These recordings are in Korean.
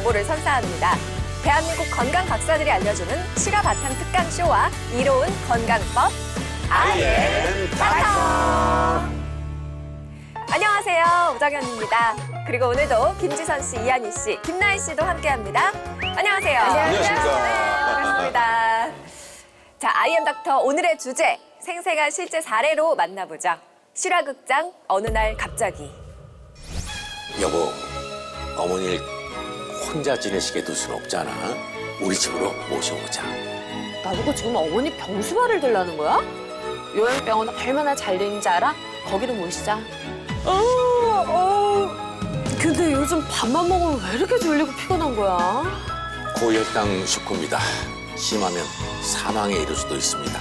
정보를 선사합니다. 대한민국 건강 박사들이 알려주는 실화 바탕 특강 쇼와 이로운 건강법 IM 닥터. 안녕하세요, 오정현입니다. 그리고 오늘도 김지선 씨, 이한희 씨, 김나희 씨도 함께합니다. 안녕하세요. 안녕하십니까. 네, 반갑습니다. 자, IM 닥터 오늘의 주제 생생한 실제 사례로 만나보죠. 실화극장 어느 날 갑자기. 여보, 어머니를 혼자 지내시게 둘 순 없잖아. 우리 집으로 모셔오자. 나보고 지금 어머니 병수발을 들라는 거야? 요양병원 얼마나 잘 되는지 알아? 거기로 모시자. 근데 요즘 밥만 먹으면 왜 이렇게 졸리고 피곤한 거야? 고혈당 식후입니다. 심하면 사망에 이를 수도 있습니다.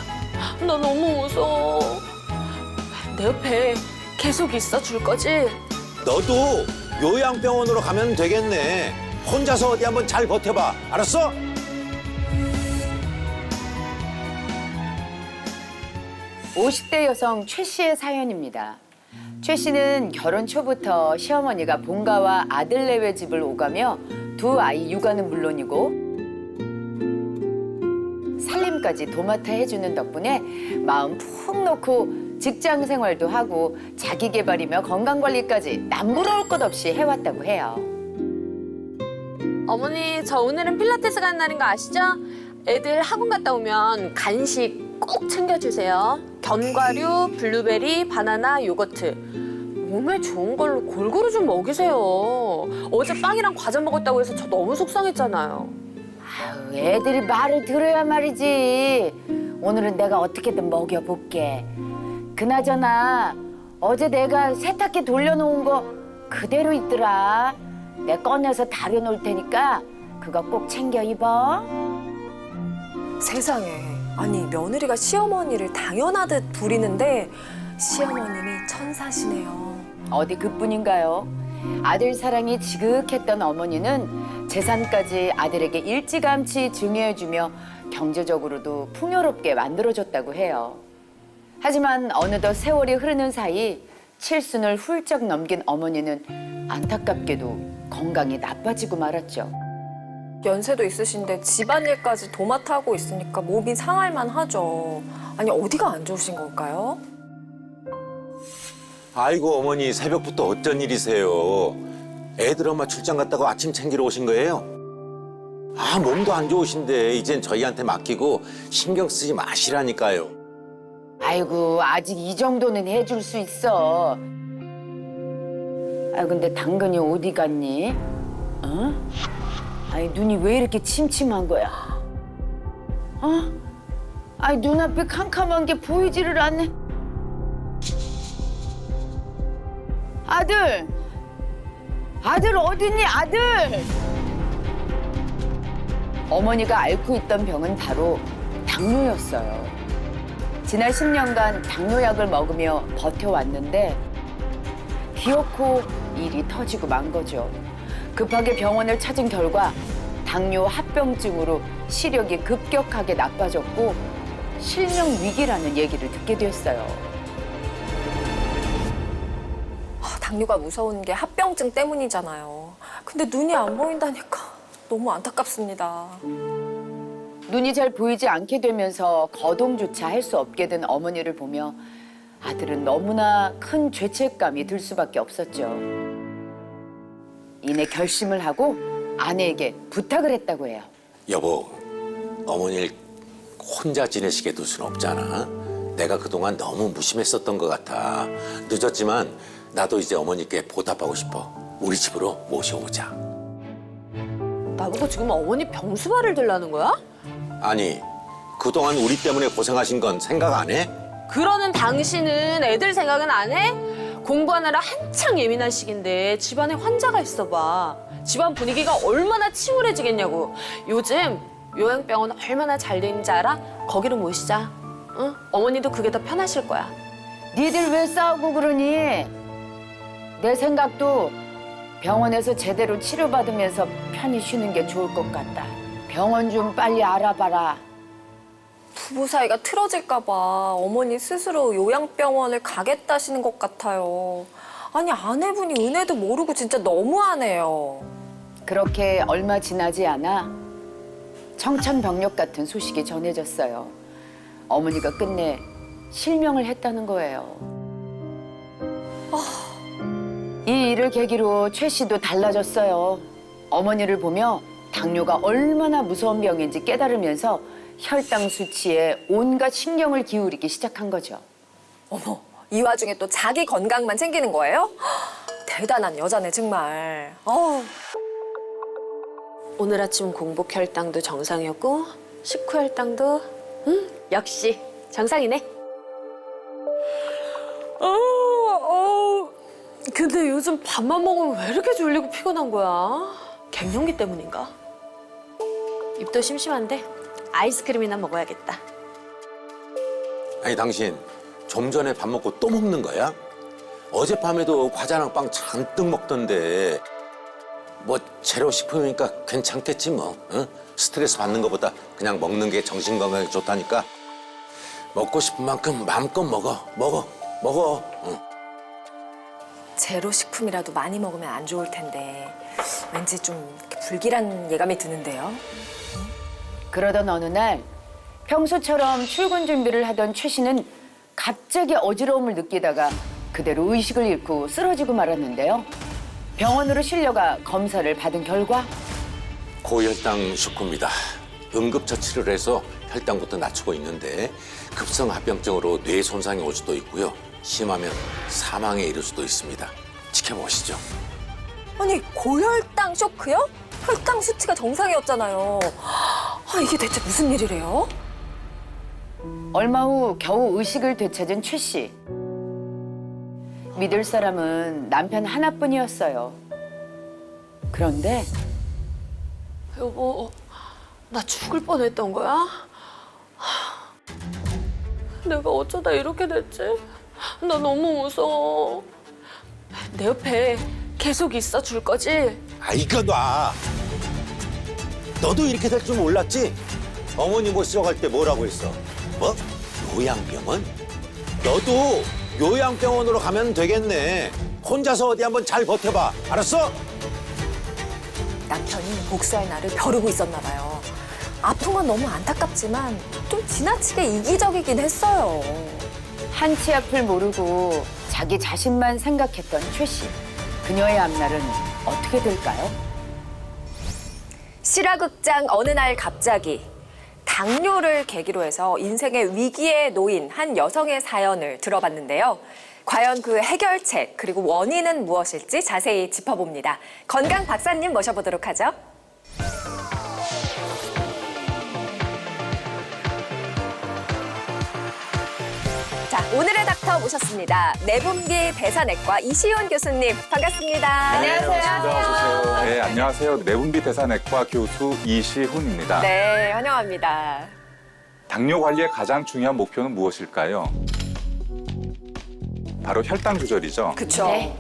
나 너무 무서워. 내 옆에 계속 있어 줄 거지? 너도 요양병원으로 가면 되겠네. 혼자서 어디 한번 잘 버텨봐. 알았어? (50대) 여성 최 씨의 사연입니다. 최 씨는 결혼 초부터 시어머니가 본가와 아들 내외 집을 오가며 두 아이 육아는 물론이고 살림까지 도맡아 해주는 덕분에 마음 푹 놓고 직장 생활도 하고 자기 개발이며 건강관리까지 남부러울 것 없이 해왔다고 해요. 어머니, 저 오늘은 필라테스 가는 날인 거 아시죠? 애들 학원 갔다 오면 간식 꼭 챙겨주세요. 견과류, 블루베리, 바나나, 요거트. 몸에 좋은 걸로 골고루 좀 먹이세요. 어제 빵이랑 과자 먹었다고 해서 저 너무 속상했잖아요. 아유, 애들이 말을 들어야 말이지. 오늘은 내가 어떻게든 먹여볼게. 그나저나 어제 내가 세탁기 돌려놓은 거 그대로 있더라. 내 꺼내서 다려놓을 테니까 그거 꼭 챙겨 입어. 세상에, 아니 며느리가 시어머니를 당연하듯 부리는데 시어머님이 천사시네요. 어디 그뿐인가요? 아들 사랑이 지극했던 어머니는 재산까지 아들에게 일찌감치 증여해주며 경제적으로도 풍요롭게 만들어줬다고 해요. 하지만 어느덧 세월이 흐르는 사이 칠순을 훌쩍 넘긴 어머니는 안타깝게도 건강이 나빠지고 말았죠. 연세도 있으신데 집안일까지 도맡아 하고 있으니까 몸이 상할만 하죠. 아니 어디가 안 좋으신 걸까요? 아이고, 어머니 새벽부터 어쩐 일이세요? 애들 엄마 출장 갔다고 아침 챙기러 오신 거예요? 아, 몸도 안 좋으신데 이젠 저희한테 맡기고 신경 쓰지 마시라니까요. 아이고, 아직 이 정도는 해줄 수 있어. 아, 근데 당근이 어디 갔니? 어? 아니, 눈이 왜 이렇게 침침한 거야? 어? 아니, 눈앞에 캄캄한 게 보이지를 않네. 아들! 아들 어딨니, 아들! 어머니가 앓고 있던 병은 바로 당뇨였어요. 지난 10년간 당뇨약을 먹으며 버텨왔는데 기어코 일이 터지고 만 거죠. 급하게 병원을 찾은 결과 당뇨 합병증으로 시력이 급격하게 나빠졌고 실명 위기라는 얘기를 듣게 됐어요. 당뇨가 무서운 게 합병증 때문이잖아요. 근데 눈이 안 보인다니까 너무 안타깝습니다. 눈이 잘 보이지 않게 되면서 거동조차 할 수 없게 된 어머니를 보며 아들은 너무나 큰 죄책감이 들 수밖에 없었죠. 이내 결심을 하고 아내에게 부탁을 했다고 해요. 여보, 어머니를 혼자 지내시게 둘 순 없잖아. 내가 그동안 너무 무심했었던 것 같아. 늦었지만 나도 이제 어머니께 보답하고 싶어. 우리 집으로 모셔오자. 나보고 지금 어머니 병수발을 들라는 거야? 아니, 그동안 우리 때문에 고생하신 건 생각 안 해? 그러는 당신은 애들 생각은 안 해? 공부하느라 한창 예민한 시기인데 집안에 환자가 있어 봐. 집안 분위기가 얼마나 침울해지겠냐고. 요즘 요양병원 얼마나 잘 되는지 알아? 거기로 모시자. 응? 어머니도 그게 더 편하실 거야. 니들 왜 싸우고 그러니? 내 생각도 병원에서 제대로 치료받으면서 편히 쉬는 게 좋을 것 같다. 병원 좀 빨리 알아봐라. 부부 사이가 틀어질까 봐 어머니 스스로 요양병원을 가겠다시는 것 같아요. 아니 아내분이 은혜도 모르고 진짜 너무하네요. 그렇게 얼마 지나지 않아 청천벽력 같은 소식이 전해졌어요. 어머니가 끝내 실명을 했다는 거예요. 이 일을 계기로 최 씨도 달라졌어요. 어머니를 보며 당뇨가 얼마나 무서운 병인지 깨달으면서 혈당 수치에 온갖 신경을 기울이기 시작한 거죠. 어머, 이 와중에 또 자기 건강만 챙기는 거예요? 대단한 여자네, 정말. 오늘 아침 공복 혈당도 정상이었고 식후 혈당도 역시 정상이네. 근데 요즘 밥만 먹으면 왜 이렇게 졸리고 피곤한 거야? 갱년기 때문인가? 입도 심심한데 아이스크림이나 먹어야겠다. 아니 당신 좀 전에 밥 먹고 또 먹는 거야? 어젯밤에도 과자랑 빵 잔뜩 먹던데 뭐 재료식품이니까 괜찮겠지 뭐. 응? 스트레스 받는 것보다 그냥 먹는 게 정신 건강에 좋다니까. 먹고 싶은 만큼 마음껏 먹어. 응. 제로 식품이라도 많이 먹으면 안 좋을 텐데 왠지 좀 이렇게 불길한 예감이 드는데요. 그러던 어느 날 평소처럼 출근 준비를 하던 최 씨는 갑자기 어지러움을 느끼다가 그대로 의식을 잃고 쓰러지고 말았는데요. 병원으로 실려가 검사를 받은 결과 고혈당 식후입니다. 응급처치를 해서 혈당부터 낮추고 있는데 급성 합병증으로 뇌 손상이 올 수도 있고요. 심하면 사망에 이를 수도 있습니다. 지켜보시죠. 아니, 고혈당 쇼크요? 혈당 수치가 정상이었잖아요. 이게 대체 무슨 일이래요? 얼마 후 겨우 의식을 되찾은 최 씨. 믿을 사람은 남편 하나뿐이었어요. 그런데 여보, 나 죽을 뻔했던 거야? 내가 어쩌다 이렇게 됐지? 나 너무 무서워. 내 옆에 계속 있어 줄 거지? 이거 놔. 너도 이렇게 될 줄 몰랐지? 어머니 모시러 갈 때 뭐라고 했어? 뭐? 요양병원? 너도 요양병원으로 가면 되겠네. 혼자서 어디 한번 잘 버텨봐. 알았어? 남편이 복수할 날을 벼르고 있었나 봐요. 아픈 건 너무 안타깝지만 좀 지나치게 이기적이긴 했어요. 한치 앞을 모르고 자기 자신만 생각했던 최 씨. 그녀의 앞날은 어떻게 될까요? 실화극장 어느 날 갑자기 당뇨를 계기로 해서 인생의 위기에 놓인 한 여성의 사연을 들어봤는데요. 과연 그 해결책 그리고 원인은 무엇일지 자세히 짚어봅니다. 건강 박사님 모셔보도록 하죠. 자, 오늘의 닥터 모셨습니다. 내분비 대사내과 이시훈 교수님 반갑습니다. 안녕하세요. 네, 안녕하세요. 내분비 대사내과 교수 이시훈입니다. 네, 환영합니다. 당뇨 관리의 가장 중요한 목표는 무엇일까요? 바로 혈당 조절이죠. 그쵸? 네.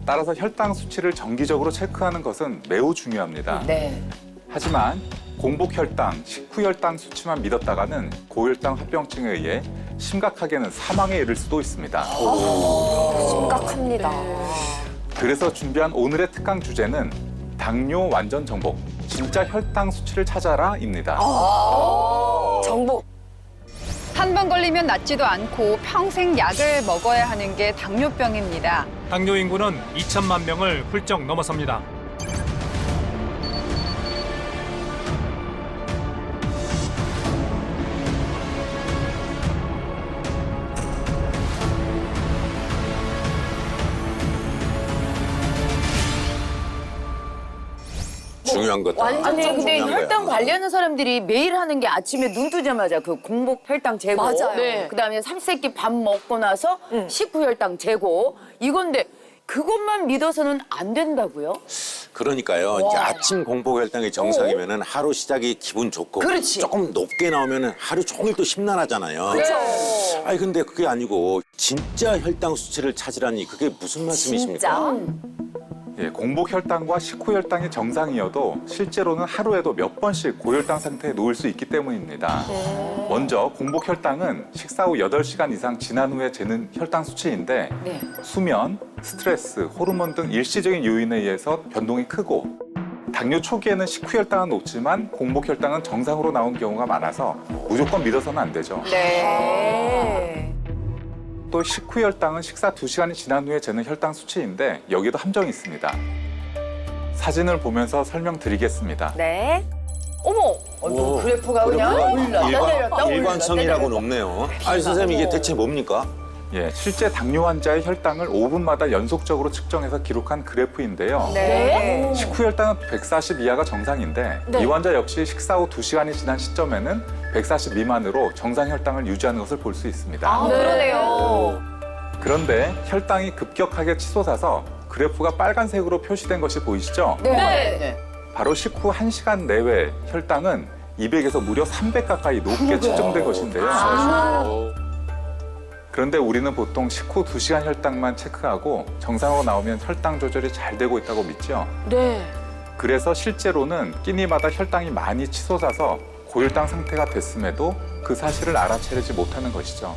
따라서 혈당 수치를 정기적으로 체크하는 것은 매우 중요합니다. 네. 하지만 공복 혈당, 식후 혈당 수치만 믿었다가는 고혈당 합병증에 의해 심각하게는 사망에 이를 수도 있습니다. 심각합니다. 그래서 준비한 오늘의 특강 주제는 당뇨 완전 정복, 진짜 혈당 수치를 찾아라입니다. 정복. 한 번 걸리면 낫지도 않고 평생 약을 먹어야 하는 게 당뇨병입니다. 당뇨 인구는 2천만 명을 훌쩍 넘어섭니다. 중요한 것도. 완전 아니 근데 중요한 거야. 혈당 관리하는 사람들이 매일 하는 게 아침에 눈 뜨자마자 그 공복 혈당 재고, 맞아요. 네. 그다음에 삼시세끼 밥 먹고 나서 식후 혈당 재고 이건데 그것만 믿어서는 안 된다고요? 그러니까요. 이제 아침 공복 혈당이 정상이면은 하루 시작이 기분 좋고 그렇지. 조금 높게 나오면은 하루 종일 또 심란하잖아요. 그렇죠. 아니 근데 그게 아니고 진짜 혈당 수치를 찾으라니 그게 무슨 말씀이십니까? 진짜? 예, 공복 혈당과 식후 혈당이 정상이어도 실제로는 하루에도 몇 번씩 고혈당 상태에 놓일 수 있기 때문입니다. 먼저 공복 혈당은 식사 후 8시간 이상 지난 후에 재는 혈당 수치인데 수면, 스트레스, 호르몬 등 일시적인 요인에 의해서 변동이 크고 당뇨 초기에는 식후혈당은 높지만 공복혈당은 정상으로 나온 경우가 많아서 무조건 믿어서는 안 되죠. 네. 또 식후혈당은 식사 2시간이 지난 후에 재는 혈당 수치인데 여기도 함정이 있습니다. 사진을 보면서 설명드리겠습니다. 네. 어머! 어, 그래프가 그냥 올랐다 내렸다 일관성이라고 높네요. 아니 선생님 이게 대체 뭡니까? 예, 실제 당뇨 환자의 혈당을 5분마다 연속적으로 측정해서 기록한 그래프인데요. 네. 식후혈당은 140 이하가 정상인데 네. 이 환자 역시 식사 후 2시간이 지난 시점에는 140 미만으로 정상 혈당을 유지하는 것을 볼 수 있습니다. 아, 그러네요. 그런데 혈당이 급격하게 치솟아서 그래프가 빨간색으로 표시된 것이 보이시죠? 네. 바로 식후 1시간 내외 혈당은 200에서 무려 300 가까이 높게 측정된 것인데요. 그런데 우리는 보통 식후 2시간 혈당만 체크하고 정상으로 나오면 혈당 조절이 잘 되고 있다고 믿죠. 네. 그래서 실제로는 끼니마다 혈당이 많이 치솟아서 고혈당 상태가 됐음에도 그 사실을 알아채리지 못하는 것이죠.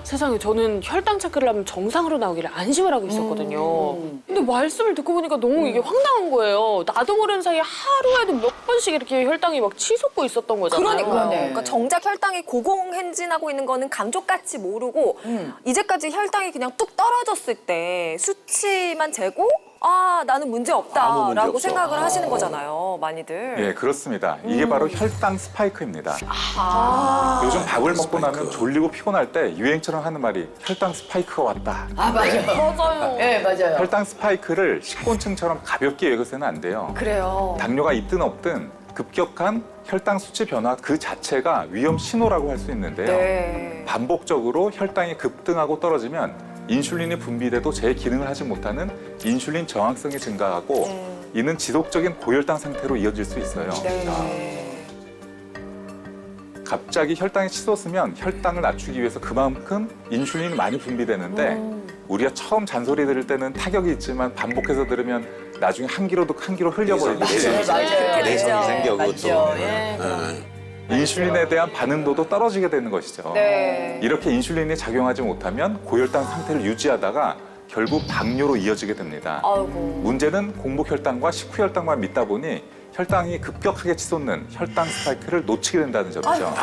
세상에 저는 혈당 체크를 하면 정상으로 나오기를 안심을 하고 있었거든요. 근데 말씀을 듣고 보니까 너무 이게 황당한 거예요. 나도 모르는 사이에 하루에도 몇 번씩 이렇게 혈당이 막 치솟고 있었던 거잖아요. 그러니까요. 네. 그러니까 정작 혈당이 고공행진하고 있는 거는 감쪽같이 모르고 이제까지 혈당이 그냥 뚝 떨어졌을 때 수치만 재고 아, 나는 문제 아무 문제 없다라고 없어. 생각을 하시는 거잖아요, 많이들. 예, 그렇습니다. 이게 바로 혈당 스파이크입니다. 아. 요즘 밥을 먹고 스파이크. 나면 졸리고 피곤할 때 유행처럼 하는 말이 혈당 스파이크가 왔다. 아 맞아요. 맞아요. 네 맞아요. 혈당 스파이크를 식곤증처럼 가볍게 여겨서는 안 돼요. 그래요. 당뇨가 있든 없든 급격한 혈당 수치 변화 그 자체가 위험 신호라고 할 수 있는데요. 네. 반복적으로 혈당이 급등하고 떨어지면 인슐린이 분비돼도 제 기능을 하지 못하는 인슐린 저항성이 증가하고 이는 지속적인 고혈당 상태로 이어질 수 있어요. 네. 갑자기 혈당이 치솟으면 혈당을 낮추기 위해서 그만큼 인슐린이 많이 분비되는데 우리가 처음 잔소리 들을 때는 타격이 있지만 반복해서 들으면 나중에 한 기로 흘려버리거든요. 맞아요. 내성이 생겨 그것도. 맞죠. 예. 인슐린에 대한 반응도도 떨어지게 되는 것이죠. 네. 이렇게 인슐린이 작용하지 못하면 고혈당 상태를 유지하다가 결국 당뇨로 이어지게 됩니다. 아이고. 문제는 공복혈당과 식후혈당만 믿다 보니 혈당이 급격하게 치솟는 혈당 스파이크를 놓치게 된다는 점이죠.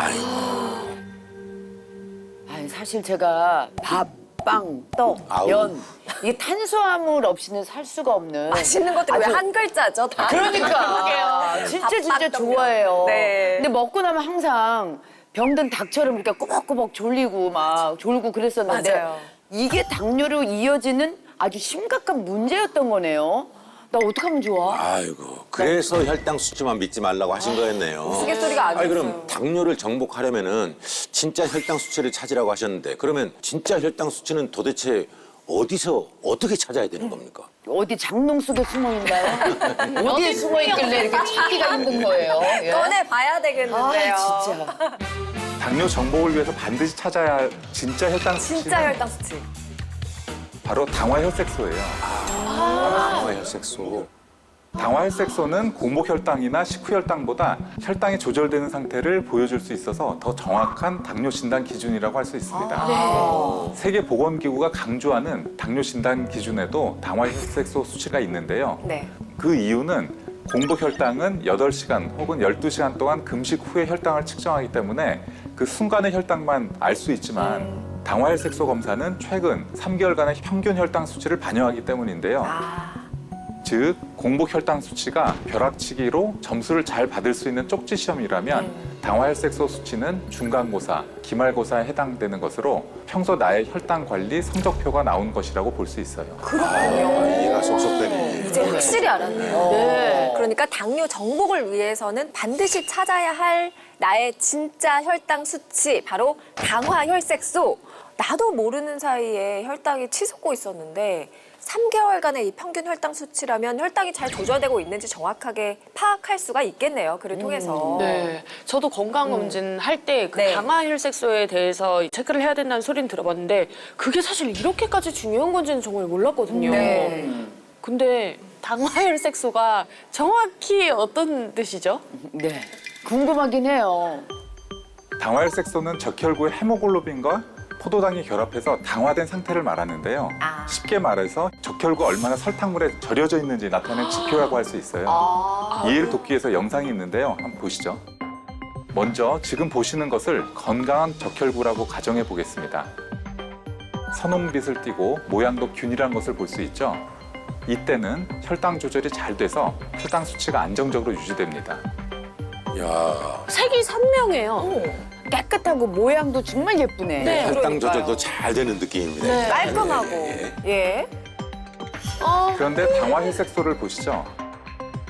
아니 사실 제가 밥, 빵, 떡, 아우. 면 이게 탄수화물 없이는 살 수가 없는 맛있는 것들이 왜 아주- 한 글자죠? 다. 그러니까 진짜 밥, 진짜 떡, 면. 좋아해요. 네. 근데 먹고 나면 항상 병든 닭처럼 이렇게 꾸벅꾸벅 졸리고 막 졸고 그랬었는데 맞아요. 이게 당뇨로 이어지는 아주 심각한 문제였던 거네요. 나 어떡하면 좋아? 아이고 그래서 혈당 수치만 믿지 말라고 하신 거였네요. 우스갯소리가 아니었어요. 아니 그럼 당뇨를 정복하려면은 진짜 혈당 수치를 찾으라고 하셨는데 그러면 진짜 혈당 수치는 도대체 어디서 어떻게 찾아야 되는 겁니까? 어디 장롱 속에 숨어 있나요? 어디에 숨어 있길래 이렇게 찾기가 힘든 거예요? 예? 꺼내 봐야 되겠는데요. 아 진짜. 당뇨 정복을 위해서 반드시 찾아야 할 진짜 혈당 수치는 진짜 혈당 수치. 바로 당화혈색소예요. 당화혈색소. 당화혈색소는 공복혈당이나 식후혈당보다 혈당이 조절되는 상태를 보여줄 수 있어서 더 정확한 당뇨 진단 기준이라고 할 수 있습니다. 세계보건기구가 강조하는 당뇨 진단 기준에도 당화혈색소 수치가 있는데요. 네. 그 이유는 공복혈당은 8시간 혹은 12시간 동안 금식 후에 혈당을 측정하기 때문에 그 순간의 혈당만 알 수 있지만 당화혈색소 검사는 최근 3개월간의 평균 혈당 수치를 반영하기 때문인데요. 즉 공복 혈당 수치가 벼락치기로 점수를 잘 받을 수 있는 쪽지 시험이라면 당화혈색소 수치는 중간고사, 기말고사에 해당되는 것으로 평소 나의 혈당 관리 성적표가 나온 것이라고 볼 수 있어요. 이해가 쏙쏙 되네. 이제 확실히 알았네요. 그러니까 당뇨 정복을 위해서는 반드시 찾아야 할 나의 진짜 혈당 수치, 바로 당화혈색소. 나도 모르는 사이에 혈당이 치솟고 있었는데 3개월간의 이 평균 혈당 수치라면 혈당이 잘 조절되고 있는지 정확하게 파악할 수가 있겠네요. 글을 통해서. 네, 저도 건강검진 할 때 그 네. 당화혈색소에 대해서 체크를 해야 된다는 소리는 들어봤는데 그게 사실 이렇게까지 중요한 건지는 정말 몰랐거든요. 네. 근데 당화혈색소가 정확히 어떤 뜻이죠? 네. 궁금하긴 해요. 당화혈색소는 적혈구의 헤모글로빈과 포도당이 결합해서 당화된 상태를 말하는데요. 쉽게 말해서 적혈구가 얼마나 설탕물에 절여져 있는지 나타내는 지표라고 할 수 있어요. 이해를 돕기 위해서 영상이 있는데요. 한번 보시죠. 먼저 지금 보시는 것을 건강한 적혈구라고 가정해 보겠습니다. 선홍빛을 띠고 모양도 균일한 것을 볼 수 있죠. 이때는 혈당 조절이 잘 돼서 혈당 수치가 안정적으로 유지됩니다. 야, 색이 선명해요. 깨끗하고 모양도 정말 예쁘네. 네, 혈당 그러니까요. 조절도 잘 되는 느낌입니다. 네. 깔끔하고. 예. 그런데 당화혈색소를 보시죠.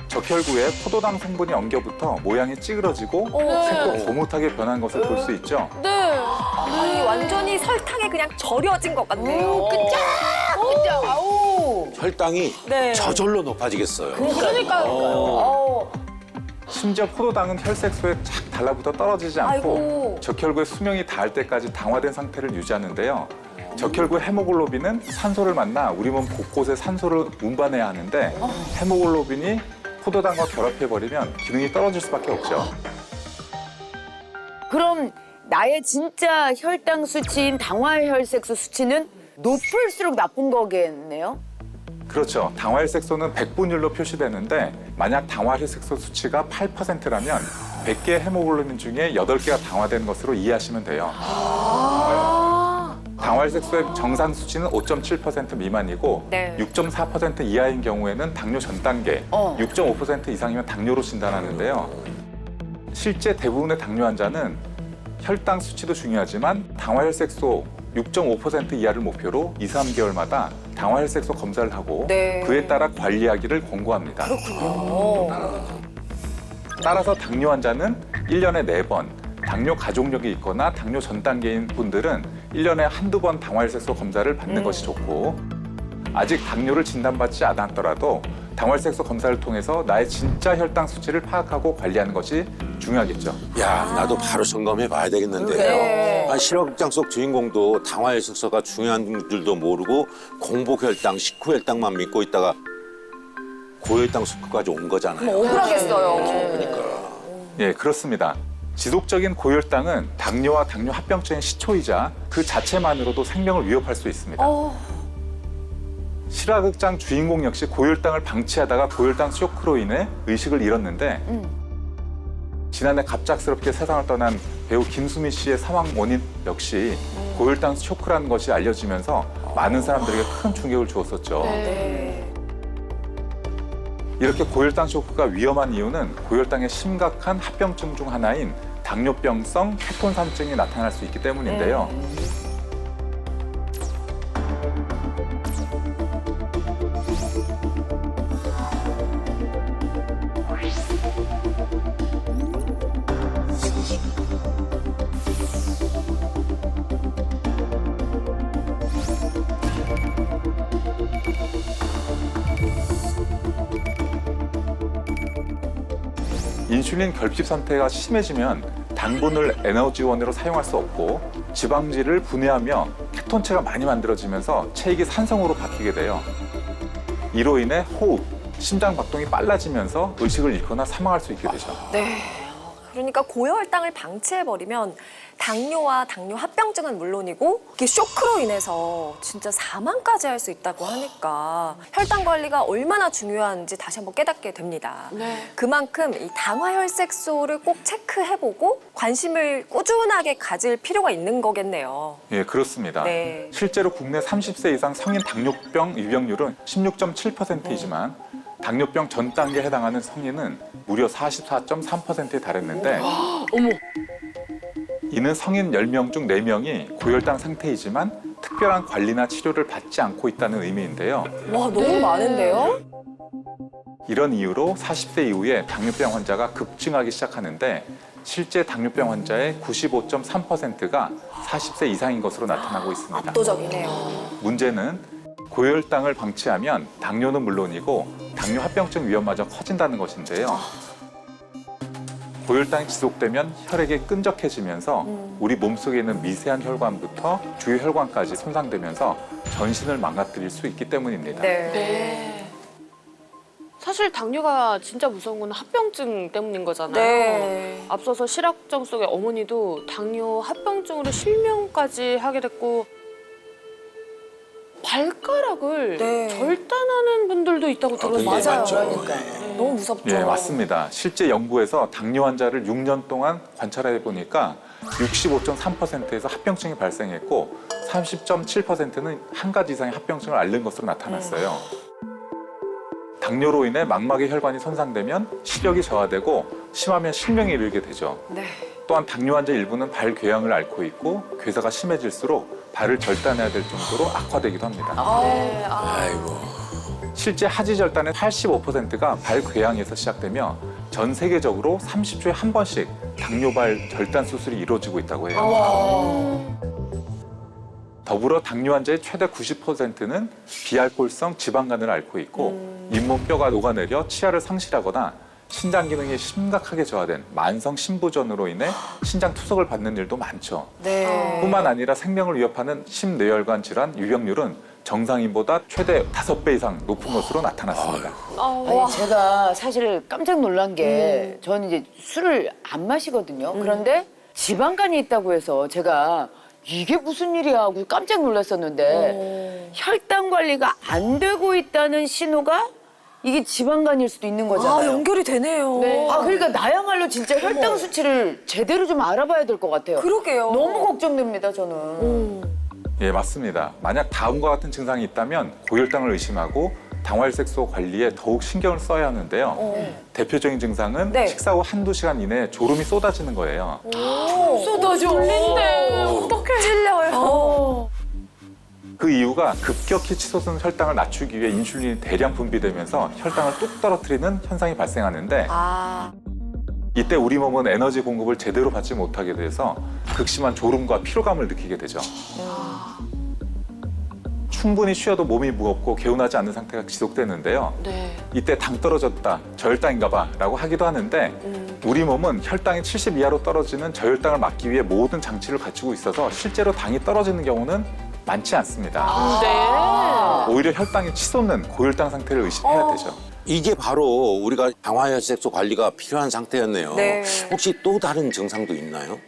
적혈구에 포도당 성분이 엉겨붙어 모양이 찌그러지고 색도 고뭇하게 변한 것을 볼 수 있죠. 네. 아니, 완전히 설탕에 그냥 절여진 것 같네요. 그죠? 아우. 혈당이 네. 저절로 높아지겠어요. 그러니까요. 심지어 포도당은 혈색소에 착 달라붙어 떨어지지 않고 아이고. 적혈구의 수명이 닿을 때까지 당화된 상태를 유지하는데요. 적혈구 헤모글로빈은 산소를 만나 우리 몸 곳곳에 산소를 운반해야 하는데 헤모글로빈이 포도당과 결합해버리면 기능이 떨어질 수밖에 없죠. 그럼 나의 진짜 혈당 수치인 당화혈색소 수치는 높을수록 나쁜 거겠네요? 그렇죠. 당화혈색소는 백분율로 표시되는데 만약 당화혈색소 수치가 8%라면 100개의 헤모글로빈 중에 8개가 당화된 것으로 이해하시면 돼요. 당화혈색소의 정상 수치는 5.7% 미만이고 네. 6.4% 이하인 경우에는 당뇨 전 단계, 6.5% 이상이면 당뇨로 진단하는데요. 실제 대부분의 당뇨 환자는 혈당 수치도 중요하지만 당화혈색소 6.5% 이하를 목표로 2, 3개월마다 당화혈색소 검사를 하고 네. 그에 따라 관리하기를 권고합니다. 따라서 당뇨 환자는 1년에 4번, 당뇨 가족력이 있거나 당뇨 전 단계인 분들은 1년에 한두 번 당화혈색소 검사를 받는 것이 좋고 아직 당뇨를 진단받지 않았더라도 당화혈색소 검사를 통해서 나의 진짜 혈당 수치를 파악하고 관리하는 것이 중요하겠죠. 야, 나도 바로 점검해 봐야 되겠는데요. 네. 아, 실화극장 속 주인공도 당화혈색소가 중요한 줄도 모르고 공복혈당, 식후혈당만 믿고 있다가 고혈당 수치까지 온 거잖아요. 억울하겠어요. 예, 그렇습니다. 지속적인 고혈당은 당뇨와 당뇨 합병증의 시초이자 그 자체만으로도 생명을 위협할 수 있습니다. 실화극장 주인공 역시 고혈당을 방치하다가 고혈당 쇼크로 인해 의식을 잃었는데 지난해 갑작스럽게 세상을 떠난 배우 김수미 씨의 사망 원인 역시 고혈당 쇼크라는 것이 알려지면서 많은 사람들에게 큰 충격을 주었었죠. 이렇게 고혈당 쇼크가 위험한 이유는 고혈당의 심각한 합병증 중 하나인 당뇨병성 케톤산증이 나타날 수 있기 때문인데요. 인슐린 결핍 상태가 심해지면 당분을 에너지원으로 사용할 수 없고 지방질을 분해하며 케톤체가 많이 만들어지면서 체액이 산성으로 바뀌게 돼요. 이로 인해 호흡, 심장 박동이 빨라지면서 의식을 잃거나 사망할 수 있게 되죠. 네. 그러니까 고혈당을 방치해버리면 당뇨와 당뇨 합병증은 물론이고 이게 쇼크로 인해서 진짜 사망까지 할 수 있다고 하니까 혈당 관리가 얼마나 중요한지 다시 한번 깨닫게 됩니다. 그만큼 이 당화혈색소를 꼭 체크해보고 관심을 꾸준하게 가질 필요가 있는 거겠네요. 예, 그렇습니다. 네. 실제로 국내 30세 이상 성인 당뇨병 유병률은 16.7%이지만 당뇨병 전 단계에 해당하는 성인은 무려 44.3%에 달했는데 이는 성인 10명 중 4명이 고혈당 상태이지만 특별한 관리나 치료를 받지 않고 있다는 의미인데요. 와, 너무 많은데요? 이런 이유로 40세 이후에 당뇨병 환자가 급증하기 시작하는데 실제 당뇨병 환자의 95.3%가 40세 이상인 것으로 나타나고 있습니다. 압도적이네요. 문제는 고혈당을 방치하면 당뇨는 물론이고 당뇨 합병증 위험마저 커진다는 것인데요. 고혈당이 지속되면 혈액이 끈적해지면서 우리 몸속에 있는 미세한 혈관부터 주요 혈관까지 손상되면서 전신을 망가뜨릴 수 있기 때문입니다. 네. 사실 당뇨가 진짜 무서운 건 합병증 때문인 거잖아요. 네. 앞서서 실학정 속의 어머니도 당뇨 합병증으로 실명까지 하게 됐고 발가락을 네. 절단하는 분들도 있다고 들었어요. 굉장히 맞아요. 많죠. 그러니까요. 너무 무섭죠. 예, 맞습니다. 실제 연구에서 당뇨 환자를 6년 동안 관찰해 보니까 65.3%에서 합병증이 발생했고 30.7%는 한 가지 이상의 합병증을 앓는 것으로 나타났어요. 당뇨로 인해 망막의 혈관이 손상되면 시력이 저하되고 심하면 실명에 이르게 되죠. 네. 또한 당뇨 환자 일부는 발 궤양을 앓고 있고 괴사가 심해질수록 발을 절단해야 될 정도로 악화되기도 합니다. 아이고. 실제 하지 절단의 85%가 발 궤양에서 시작되며 전 세계적으로 30초에 한 번씩 당뇨발 절단 수술이 이루어지고 있다고 해요. 더불어 당뇨 환자의 최대 90%는 비알코올성 지방간을 앓고 있고 잇몸뼈가 녹아내려 치아를 상실하거나 신장 기능이 심각하게 저하된 만성 심부전으로 인해 신장 투석을 받는 일도 많죠. 네. 뿐만 아니라 생명을 위협하는 심뇌혈관 질환 유병률은 정상인보다 최대 5배 이상 높은 것으로 나타났습니다. 아니, 제가 사실 깜짝 놀란 게 저는 이제 술을 안 마시거든요. 그런데 지방간이 있다고 해서 제가 이게 무슨 일이야 하고 깜짝 놀랐었는데 혈당 관리가 안 되고 있다는 신호가 이게 지방간일 수도 있는 거잖아요. 아, 연결이 되네요. 아, 그러니까 나야말로 진짜 혈당 수치를 제대로 좀 알아봐야 될 것 같아요. 그러게요. 너무 걱정됩니다, 저는. 예, 맞습니다. 만약 다음과 같은 증상이 있다면 고혈당을 의심하고 당화혈색소 관리에 더욱 신경을 써야 하는데요. 대표적인 증상은 네. 식사 후 한두 시간 이내에 졸음이 쏟아지는 거예요. 쏟아져. 졸린데. 어떡해. 찔려요. 그 이유가 급격히 치솟은 혈당을 낮추기 위해 인슐린이 대량 분비되면서 혈당을 뚝 떨어뜨리는 현상이 발생하는데 아. 이때 우리 몸은 에너지 공급을 제대로 받지 못하게 돼서 극심한 졸음과 피로감을 느끼게 되죠. 충분히 쉬어도 몸이 무겁고 개운하지 않는 상태가 지속되는데요. 네. 이때 당 떨어졌다, 저혈당인가 봐 라고 하기도 하는데 우리 몸은 혈당이 70 이하로 떨어지는 저혈당을 막기 위해 모든 장치를 갖추고 있어서 실제로 당이 떨어지는 경우는 많지 않습니다. 네. 오히려 혈당이 치솟는 고혈당 상태를 의심해야 되죠. 이게 바로 우리가 당화혈색소 관리가 필요한 상태였네요. 네. 혹시 또 다른 증상도 있나요?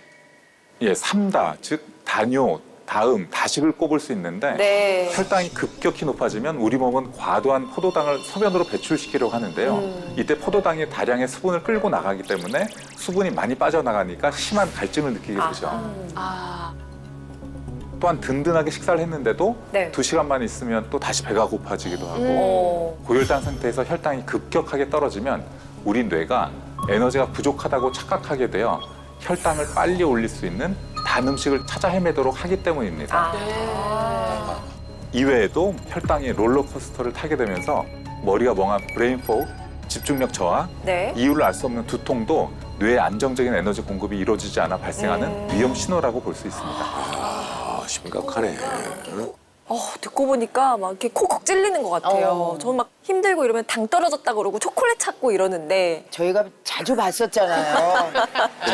예, 삼다, 즉 다뇨, 다음, 다식을 꼽을 수 있는데 네. 혈당이 급격히 높아지면 우리 몸은 과도한 포도당을 소변으로 배출시키려고 하는데요. 이때 포도당이 다량의 수분을 끌고 나가기 때문에 수분이 많이 빠져나가니까 심한 갈증을 느끼게 되죠. 아. 또한 든든하게 식사를 했는데도 네. 2시간만 있으면 또 다시 배가 고파지기도 하고 고혈당 상태에서 혈당이 급격하게 떨어지면 우리 뇌가 에너지가 부족하다고 착각하게 되어 혈당을 빨리 올릴 수 있는 단 음식을 찾아 헤매도록 하기 때문입니다. 이외에도 혈당이 롤러코스터를 타게 되면서 머리가 멍한 브레인 포그, 집중력 저하, 네. 이유를 알 수 없는 두통도 뇌에 안정적인 에너지 공급이 이루어지지 않아 발생하는 위험 신호라고 볼 수 있습니다. 아, 심각하네. 듣고 보니까 막 이렇게 콕콕 찔리는 것 같아요. 저는 막 힘들고 이러면 당 떨어졌다 그러고 초콜릿 찾고 이러는데 저희가 자주 봤었잖아요.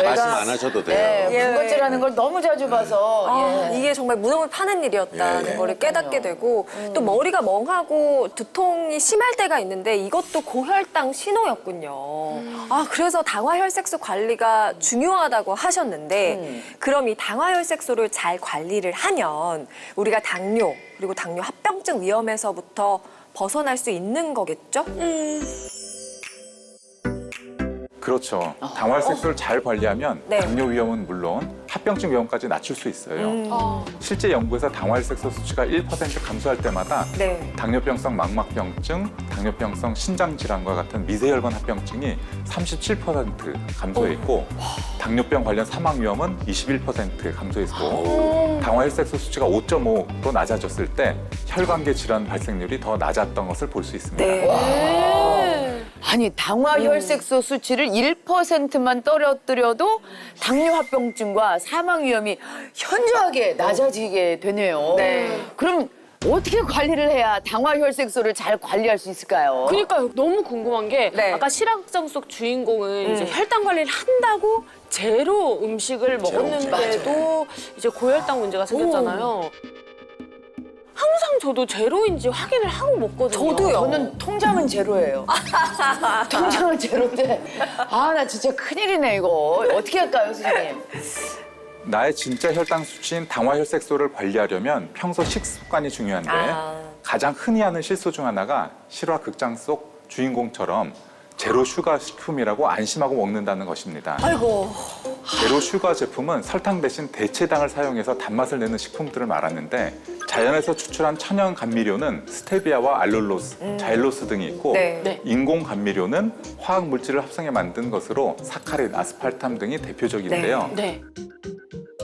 말씀 안 하셔도 돼요. 네, 군것질하는 걸 너무 자주 봐서 예. 이게 정말 무덤을 파는 일이었다는 예, 예. 거를 깨닫게 되고 또 머리가 멍하고 두통이 심할 때가 있는데 이것도 고혈당 신호였군요. 아, 그래서 당화혈색소 관리가 중요하다고 하셨는데 그럼 이 당화혈색소를 잘 관리를 하면 우리가 당뇨 그리고 당뇨 합병증 위험에서부터 벗어날 수 있는 거겠죠? 그렇죠. 당화혈색소를 잘 관리하면 네. 당뇨 위험은 물론 합병증 위험까지 낮출 수 있어요. 실제 연구에서 당화혈색소 수치가 1% 감소할 때마다 네. 당뇨병성 망막병증, 당뇨병성 신장질환과 같은 미세혈관 합병증이 37% 감소했고 당뇨병 관련 사망 위험은 21% 감소했고 당화혈색소 수치가 5.5로 낮아졌을 때 혈관계 질환 발생률이 더 낮았던 것을 볼 수 있습니다. 네. 아니 당화혈색소 수치를 1%만 떨어뜨려도 당뇨합병증과 사망 위험이 현저하게 낮아지게 되네요. 그럼 어떻게 관리를 해야 당화혈색소를 잘 관리할 수 있을까요? 그러니까요. 너무 궁금한 게 네. 아까 실학정 속 주인공은 이제 혈당 관리를 한다고 제로 음식을 먹었는데도 이제 고혈당 문제가 생겼잖아요. 항상 저도 제로인지 확인을 하고 먹거든요. 저도요. 저는 통장은 제로예요. 통장은 제로인데 나 진짜 큰일이네 이거. 어떻게 할까요, 선생님? 나의 진짜 혈당 수치인 당화혈색소를 관리하려면 평소 식습관이 중요한데 가장 흔히 하는 실수 중 하나가 실화 극장 속 주인공처럼 제로 슈가 식품이라고 안심하고 먹는다는 것입니다. 아이고. 제로 슈가 제품은 설탕 대신 대체당을 사용해서 단맛을 내는 식품들을 말하는데 자연에서 추출한 천연 감미료는 스테비아와 알룰로스, 자일로스 등이 있고 네. 인공 감미료는 화학 물질을 합성해 만든 것으로 사카린, 아스팔탐 등이 대표적인데요. 네.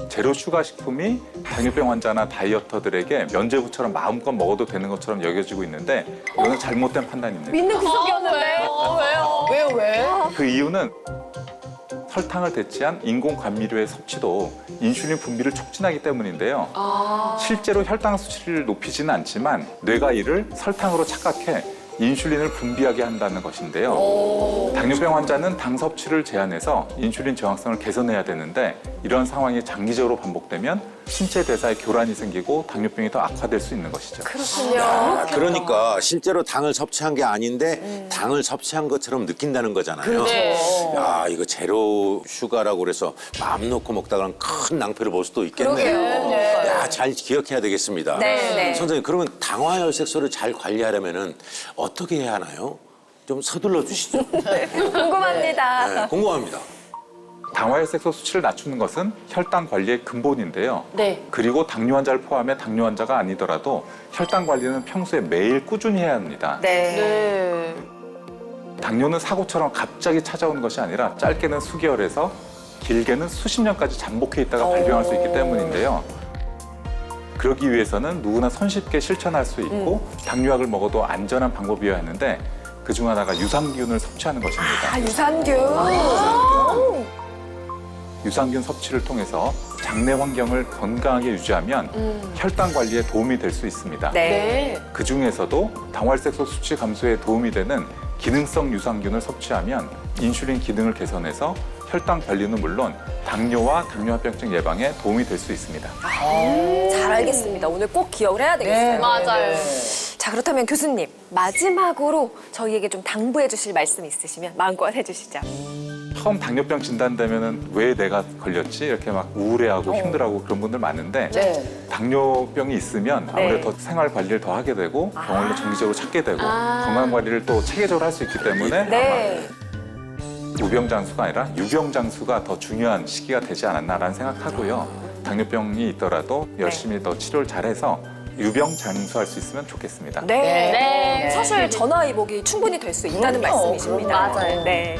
제로 슈가 식품이 당뇨병 환자나 다이어터들에게 면제부처럼 마음껏 먹어도 되는 것처럼 여겨지고 있는데 이거는 잘못된 판단입니다. 믿는 구석이었는데. 왜요, 왜? 그 이유는 설탕을 대체한 인공 감미료의 섭취도 인슐린 분비를 촉진하기 때문인데요. 실제로 혈당 수치를 높이지는 않지만 뇌가 이를 설탕으로 착각해 인슐린을 분비하게 한다는 것인데요. 당뇨병 환자는 당 섭취를 제한해서 인슐린 저항성을 개선해야 되는데 이런 상황이 장기적으로 반복되면 신체 대사에 교란이 생기고 당뇨병이 더 악화될 수 있는 것이죠. 야, 그러니까 실제로 당을 섭취한 게 아닌데 당을 섭취한 것처럼 느낀다는 거잖아요. 야, 이거 제로 슈가라고 그래서 마음 놓고 먹다가는 큰 낭패를 볼 수도 있겠네요. 야, 잘 기억해야 되겠습니다. 네. 선생님, 그러면 당화혈색소를 잘 관리하려면은 어떻게 해야 하나요? 좀 서둘러 주시죠. 궁금합니다. 네, 궁금합니다. 당화혈색소 수치를 낮추는 것은 혈당 관리의 근본인데요. 네. 그리고 당뇨 환자를 포함해 당뇨 환자가 아니더라도 혈당 관리는 평소에 매일 꾸준히 해야 합니다. 네. 당뇨는 사고처럼 갑자기 찾아오는 것이 아니라 짧게는 수개월에서 길게는 수십 년까지 잠복해 있다가 발병할 수 있기 때문인데요. 그러기 위해서는 누구나 손쉽게 실천할 수 있고 당뇨약을 먹어도 안전한 방법이어야 하는데 그중 하나가 유산균을 섭취하는 것입니다. 유산균. 유산균 섭취를 통해서 장내 환경을 건강하게 유지하면 혈당 관리에 도움이 될 수 있습니다. 네. 그 중에서도 당화혈색소 수치 감소에 도움이 되는 기능성 유산균을 섭취하면 인슐린 기능을 개선해서 혈당 관리는 물론 당뇨와 당뇨합병증 예방에 도움이 될 수 있습니다. 잘 알겠습니다. 오늘 꼭 기억을 해야 되겠어요. 맞아요. 자, 그렇다면 교수님, 마지막으로 저희에게 좀 당부해 주실 말씀 있으시면 마음껏 해주시죠. 처음 당뇨병 진단되면은 왜 내가 걸렸지? 이렇게 막 우울해하고 힘들어하고 그런 분들 많은데 네. 당뇨병이 있으면 아무래도 더 생활 관리를 더 하게 되고 병원을 정기적으로 찾게 되고 건강 관리를 또 체계적으로 할 수 있기 때문에 네. 우병장수가 아니라 유병장수가 더 중요한 시기가 되지 않았나라는 생각하고요. 당뇨병이 있더라도 열심히 더 치료를 잘해서 유병장수할 수 있으면 좋겠습니다. 네. 사실 전화위복이 충분히 될 수 있다는 말씀이십니다. 맞아요. 네.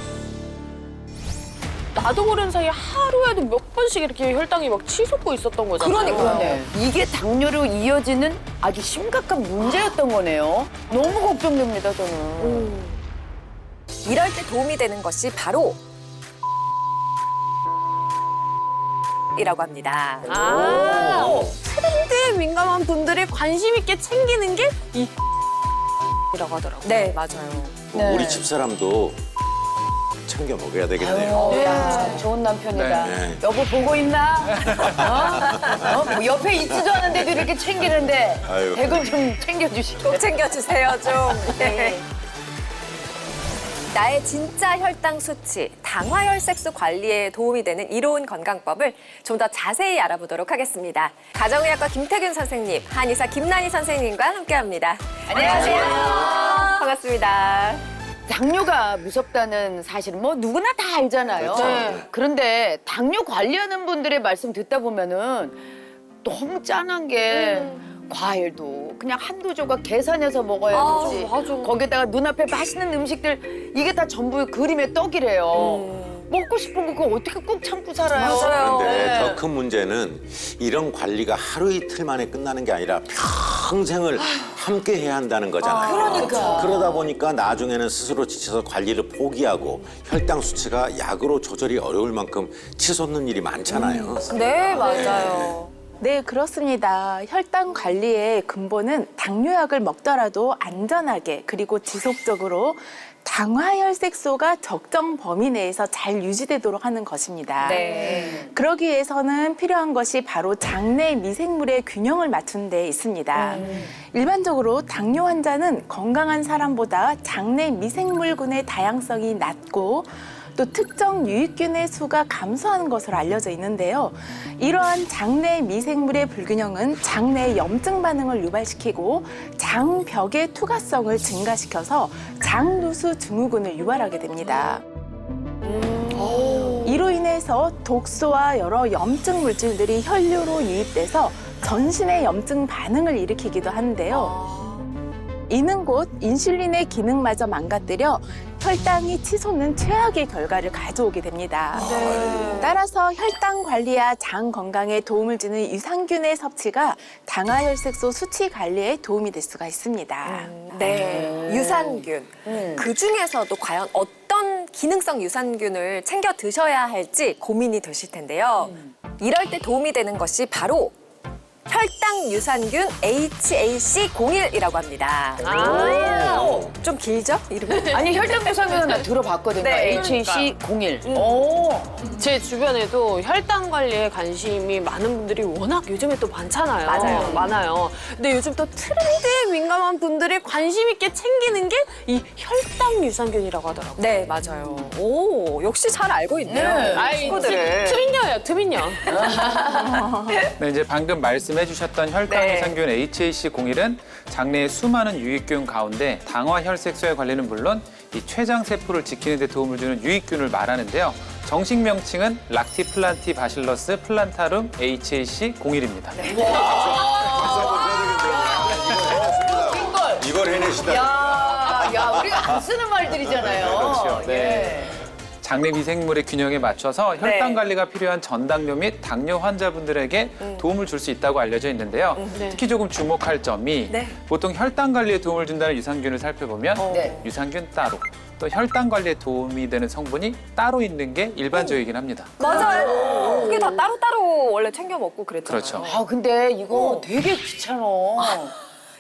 나도 모르는 사이에 하루에도 몇 번씩 이렇게 혈당이 막 치솟고 있었던 거잖아요. 그러니까요. 이게 당뇨로 이어지는 아주 심각한 문제였던 거네요. 너무 걱정됩니다, 저는. 일할 때 도움이 되는 것이 바로 이라고 합니다. 트렌드에 민감한 분들이 관심 있게 챙기는 게 이 이라고 하더라고요. 네, 맞아요. 네. 우리 집사람도 챙겨 먹어야 되겠네요. 참 좋은 남편이다. 네. 여보 보고 있나? 뭐 옆에 있지도 않은데도 이렇게 챙기는데 아유. 백은 좀 챙겨주시고. 꼭 챙겨주세요, 좀. 네. 나의 진짜 혈당 수치, 당화혈색소 관리에 도움이 되는 이로운 건강법을 좀 더 자세히 알아보도록 하겠습니다. 가정의학과 김태균 선생님, 한의사 김난희 선생님과 함께합니다. 안녕하세요. 반갑습니다. 당뇨가 무섭다는 사실은 뭐 누구나 다 알잖아요. 네. 그런데 당뇨 관리하는 분들의 말씀 듣다 보면은 너무 짠한 게 과일도 그냥 한두 조각 계산해서 먹어야 되지. 맞아. 거기다가 눈앞에 맛있는 음식들 이게 다 전부 그림의 떡이래요. 먹고 싶은 거 그거 어떻게 꾹 참고 살아요? 맞아요. 그런데 네. 더 큰 문제는 이런 관리가 하루 이틀 만에 끝나는 게 아니라 평생을 함께 해야 한다는 거잖아요. 그러니까. 그러다 보니까 나중에는 스스로 지쳐서 관리를 포기하고 혈당 수치가 약으로 조절이 어려울 만큼 치솟는 일이 많잖아요. 네, 맞아요. 네, 그렇습니다. 혈당 관리의 근본은 당뇨약을 먹더라도 안전하게 그리고 지속적으로 당화혈색소가 적정 범위 내에서 잘 유지되도록 하는 것입니다. 네. 그러기 위해서는 필요한 것이 바로 장내 미생물의 균형을 맞추는 데 있습니다. 일반적으로 당뇨 환자는 건강한 사람보다 장내 미생물군의 다양성이 낮고 또 특정 유익균의 수가 감소하는 것으로 알려져 있는데요. 이러한 장내 미생물의 불균형은 장내 염증 반응을 유발시키고 장벽의 투과성을 증가시켜서 장누수 증후군을 유발하게 됩니다. 이로 인해서 독소와 여러 염증 물질들이 혈류로 유입돼서 전신의 염증 반응을 일으키기도 하는데요. 이는 곧 인슐린의 기능마저 망가뜨려 혈당이 치솟는 최악의 결과를 가져오게 됩니다. 따라서 혈당 관리와 장 건강에 도움을 주는 유산균의 섭취가 당화혈색소 수치 관리에 도움이 될 수가 있습니다. 네, 유산균. 그 중에서도 과연 어떤 기능성 유산균을 챙겨 드셔야 할지 고민이 되실 텐데요. 이럴 때 도움이 되는 것이 바로 혈당 유산균 HAC01이라고 합니다. 좀 길죠? 이름이? 아니 혈당 유산균은 나 들어봤거든요. 네, HAC01. 제 주변에도 혈당 관리에 관심이 많은 분들이 워낙 요즘에 또 많잖아요. 맞아요. 많아요. 근데 요즘 또 트렌드에 민감한 분들이 관심 있게 챙기는 게 이 혈당 유산균이라고 하더라고요. 네, 맞아요. 오, 역시 잘 알고 있네요. 아이, 친구들을. 트윈녀예요, 트윈녀. 네, 이제 방금 말씀해주셨던 혈당 네. 유산균 HAC01은 장내의 수많은 유익균 가운데 당화혈색소에 관리는 물론 이 췌장 세포를 지키는 데 도움을 주는 유익균을 말하는데요. 정식 명칭은 락티플란티 바실러스 플란타룸 HAC01입니다. 이걸 해내시다. 야, 우리가 안 쓰는 말들이잖아요. 그렇죠. 네. 예. 장내 미생물의 균형에 맞춰서 혈당 네. 관리가 필요한 전당뇨 및 당뇨 환자분들에게 도움을 줄 수 있다고 알려져 있는데요. 네. 특히 조금 주목할 점이 네. 보통 혈당 관리에 도움을 준다는 유산균을 살펴보면 네. 유산균 따로 또 혈당 관리에 도움이 되는 성분이 따로 있는 게 일반적이긴 합니다. 맞아요. 그게 다 따로따로 원래 챙겨 먹고 그랬잖아요. 그렇죠. 아 근데 이거 되게 귀찮아.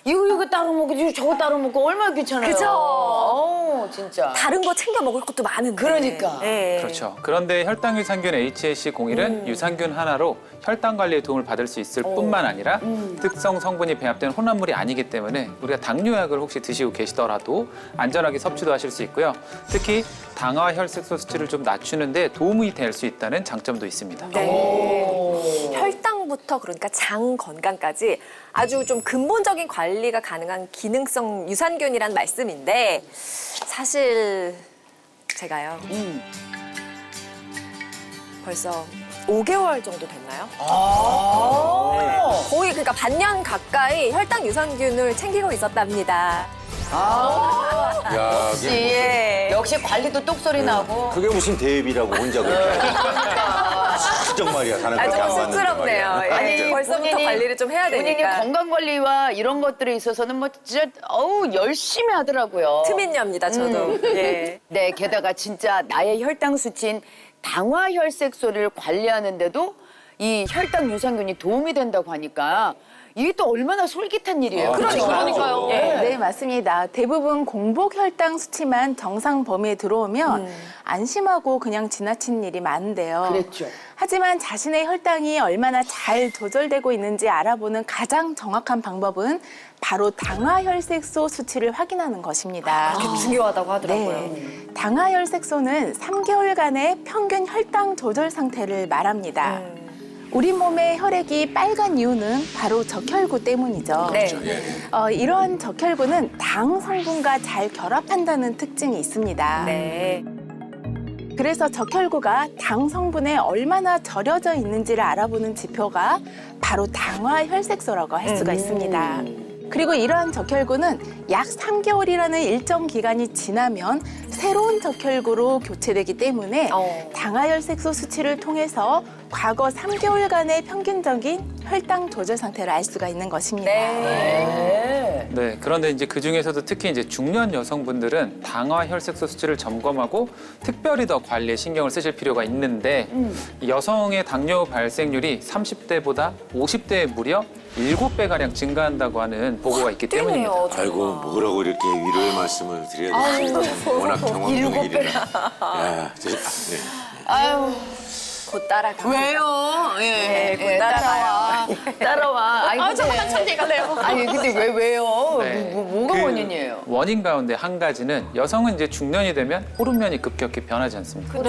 이거 따로 먹고 저거 따로 먹고 얼마나 귀찮아요. 그죠? 진짜. 다른 거 챙겨 먹을 것도 많은데. 그러니까. 네. 그렇죠. 그런데 혈당 유산균 HAC01은 유산균 하나로 혈당 관리에 도움을 받을 수 있을 뿐만 아니라 특성 성분이 배합된 혼합물이 아니기 때문에 우리가 당뇨약을 혹시 드시고 계시더라도 안전하게 섭취도 하실 수 있고요. 특히 당화혈색소 수치를 좀 낮추는데 도움이 될 수 있다는 장점도 있습니다. 네. 혈당부터 그러니까 장 건강까지 아주 좀 근본적인 관리가 가능한 기능성 유산균이란 말씀인데 사실 제가요 벌써 5개월 정도 됐나요? 네. 거의 그러니까 반년 가까이 혈당 유산균을 챙기고 있었답니다. 야, 예. 역시 관리도 똑소리 나고. 그게 무슨 대입이라고 혼자 그렇게. 진정 말이야. 사는 아, 그렇게 좀 안 맞는단 쑥스럽네요. 말이야. 아니, 벌써부터 관리를 좀 해야 본인이 되니까. 건강 관리와 이런 것들에 있어서는 뭐 진짜 열심히 하더라고요. 트민녀입니다, 저도. 예. 네, 게다가 진짜 나의 혈당 수치인 당화혈색소를 관리하는데도 이 혈당 유산균이 도움이 된다고 하니까 이게 또 얼마나 솔깃한 일이에요. 그러니까요. 네, 맞습니다. 대부분 공복 혈당 수치만 정상 범위에 들어오면 안심하고 그냥 지나치는 일이 많은데요. 그랬죠. 하지만 자신의 혈당이 얼마나 잘 조절되고 있는지 알아보는 가장 정확한 방법은 바로 당화혈색소 수치를 확인하는 것입니다. 중요하다고 하더라고요. 네. 당화혈색소는 3개월간의 평균 혈당 조절 상태를 말합니다. 우리 몸의 혈액이 빨간 이유는 바로 적혈구 때문이죠. 네. 이러한 적혈구는 당 성분과 잘 결합한다는 특징이 있습니다. 네. 그래서 적혈구가 당 성분에 얼마나 절여져 있는지를 알아보는 지표가 바로 당화혈색소라고 할 수가 있습니다. 그리고 이러한 적혈구는 약 3개월이라는 일정 기간이 지나면 새로운 적혈구로 교체되기 때문에 당화혈색소 수치를 통해서 과거 3개월간의 평균적인 혈당 조절 상태를 알 수가 있는 것입니다. 네. 네, 그런데 이제 그 중에서도 특히 이제 중년 여성분들은 당화 혈색소 수치를 점검하고 특별히 더 관리에 신경을 쓰실 필요가 있는데 이 여성의 당뇨 발생률이 30대보다 50대에 무려 7배가량 증가한다고 하는 보고가 있기 때문입니다. 뛰네요, 아이고 뭐라고 이렇게 위로의 말씀을 드려야 될지 워낙 경험적인 일이라. 야, 네. 아유, 곧 따라가. 왜요? 네, 곧 따라가요. 따라와. 아니, 근데, 한참 얘기할래요. 아니, 근데 왜요? 네. 뭐가 그 원인이에요? 원인 가운데 한 가지는 여성은 이제 중년이 되면 호르몬이 급격히 변하지 않습니까?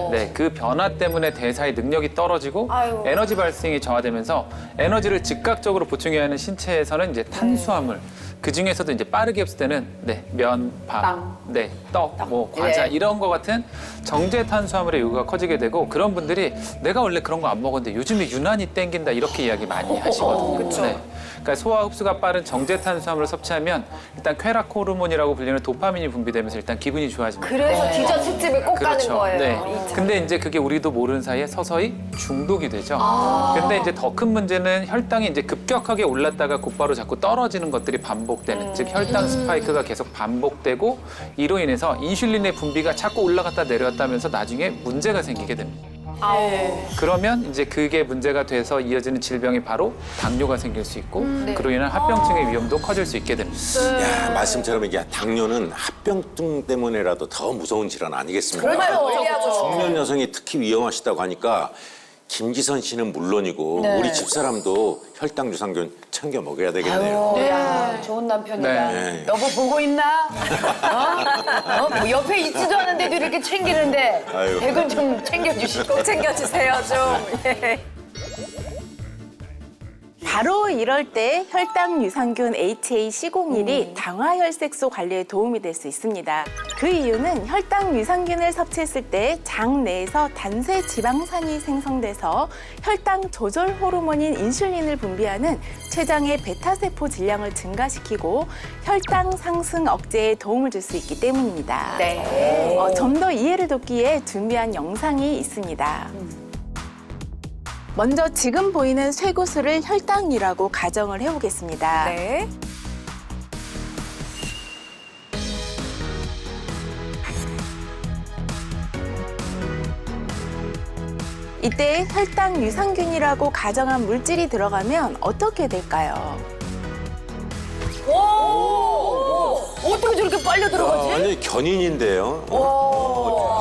네, 그 변화 때문에 대사의 능력이 떨어지고 아유. 에너지 발생이 저하되면서 에너지를 즉각적으로 보충해야 하는 신체에서는 이제 탄수화물 그 중에서도 이제 빠르게 없을 때는 네, 면, 밥, 빵. 네, 떡, 뭐 과자 예. 이런 거 같은 정제 탄수화물의 요구가 커지게 되고 그런 분들이 내가 원래 그런 거 안 먹었는데 요즘에 유난히 땡긴다 이렇게 이야기 많이 하시거든요. 네. 그러니까 소화 흡수가 빠른 정제 탄수화물을 섭취하면 일단 쾌락 호르몬이라고 불리는 도파민이 분비되면서 일단 기분이 좋아집니다. 그래서 디저트 집을 꼭 가는 거예요. 네. 근데 이제 그게 우리도 모르는 사이에 서서히 중독이 되죠. 아. 근데 이제 더 큰 문제는 혈당이 이제 급격하게 올랐다가 곧바로 자꾸 떨어지는 것들이 반복되는, 즉 혈당 스파이크가 계속 반복되고 이로 인해서 인슐린의 분비가 자꾸 올라갔다 내려갔다 하면서 나중에 문제가 생기게 됩니다. 그러면 이제 그게 문제가 돼서 이어지는 질병이 바로 당뇨가 생길 수 있고 그로 인한 합병증의 위험도 커질 수 있게 됩니다. 야, 말씀처럼 이게 당뇨는 합병증 때문에라도 더 무서운 질환 아니겠습니까? 정말 멀리하죠. 중년 여성이 특히 위험하시다고 하니까 김지선 씨는 물론이고 우리 집사람도 혈당 유산균 챙겨 먹어야 되겠네요. 야, 좋은 남편이다. 네. 여보 보고 있나? 뭐 옆에 있지도 않은데도 이렇게 챙기는데 아유. 백은 좀 챙겨주시고. 꼭 챙겨주세요, 좀. 예. 바로 이럴 때 혈당 유산균 HA-C01이 당화혈색소 관리에 도움이 될 수 있습니다. 그 이유는 혈당 유산균을 섭취했을 때 장 내에서 단세 지방산이 생성돼서 혈당 조절 호르몬인 인슐린을 분비하는 췌장의 베타세포 질량을 증가시키고 혈당 상승 억제에 도움을 줄 수 있기 때문입니다. 네. 좀 더 이해를 돕기에 준비한 영상이 있습니다. 먼저 지금 보이는 쇠구슬을 혈당이라고 가정을 해보겠습니다. 네. 이때 혈당 유산균이라고 가정한 물질이 들어가면 어떻게 될까요? 어떻게 저렇게 빨려 들어가지? 완전히 견인인데요.